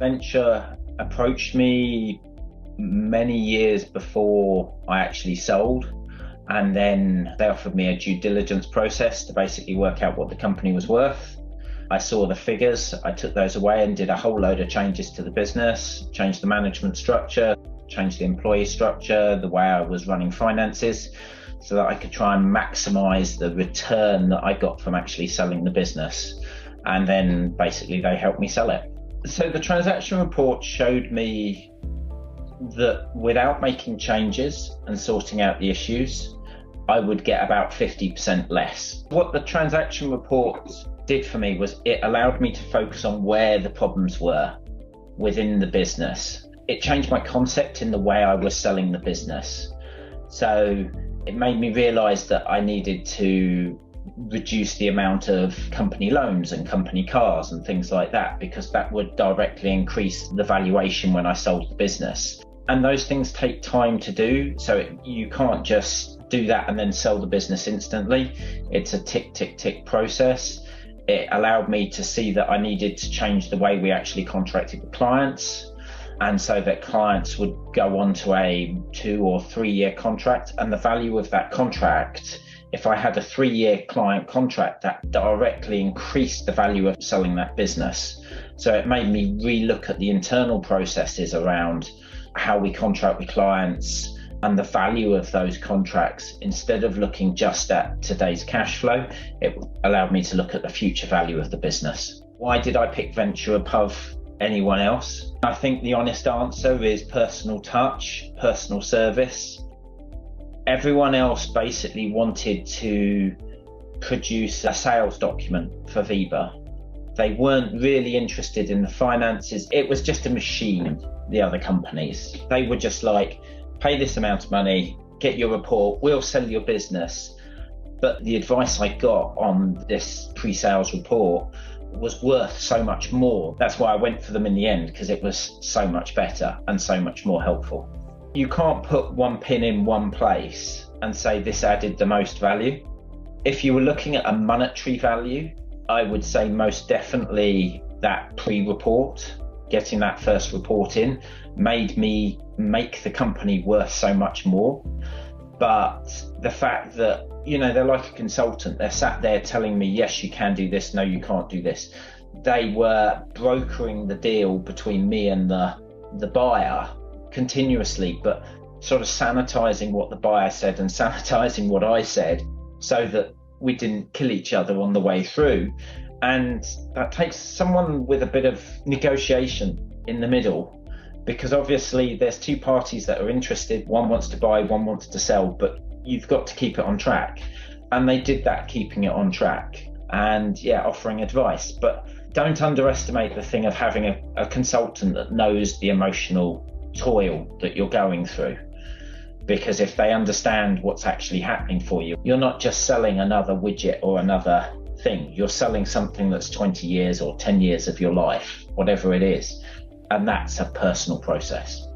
Venture approached me many years before I actually sold, and then they offered me a due diligence process to basically work out what the company was worth. I saw the figures, I took those away and did a whole load of changes to the business, changed the management structure, changed the employee structure, the way I was running finances, so that I could try and maximize the return that I got from actually selling the business. And then basically they helped me sell it. So the transaction report showed me that without making changes and sorting out the issues, I would get about 50% less. What the transaction report did for me was it allowed me to focus on where the problems were within the business. It changed my concept in the way I was selling the business. So it made me realize that I needed to reduce the amount of company loans and company cars and things like that, because that would directly increase the valuation when I sold the business. And those things take time to do, so you can't just do that and then sell the business instantly. It's a tick, tick, tick process. It allowed me to see that I needed to change the way we actually contracted with clients, and so that clients would go on to a 2 or 3 year contract, and the value of that contract, if I had a 3-year client contract, that directly increased the value of selling that business. So it made me relook at the internal processes around how we contract with clients and the value of those contracts. Instead of looking just at today's cash flow, it allowed me to look at the future value of the business. Why did I pick venture above anyone else? I think the honest answer is personal touch, personal service. Everyone else basically wanted to produce a sales document for Veber. They weren't really interested in the finances. It was just a machine, the other companies. They were just like, pay this amount of money, get your report, we'll sell your business. But the advice I got on this pre-sales report was worth so much more. That's why I went for them in the end, because it was so much better and so much more helpful. You can't put one pin in one place and say this added the most value. If you were looking at a monetary value, I would say most definitely that pre-report, getting that first report in, made me make the company worth so much more. But the fact that, they're like a consultant, they're sat there telling me, yes, you can do this, no, you can't do this. They were brokering the deal between me and the buyer continuously, but sort of sanitizing what the buyer said and sanitizing what I said, so that we didn't kill each other on the way through. And that takes someone with a bit of negotiation in the middle, because obviously there's two parties that are interested. One wants to buy, one wants to sell, but you've got to keep it on track. And they did that, keeping it on track and offering advice. But don't underestimate the thing of having a consultant that knows the emotional toil that you're going through. Because if they understand what's actually happening for you, you're not just selling another widget or another thing. You're selling something that's 20 years or 10 years of your life, whatever it is. And that's a personal process.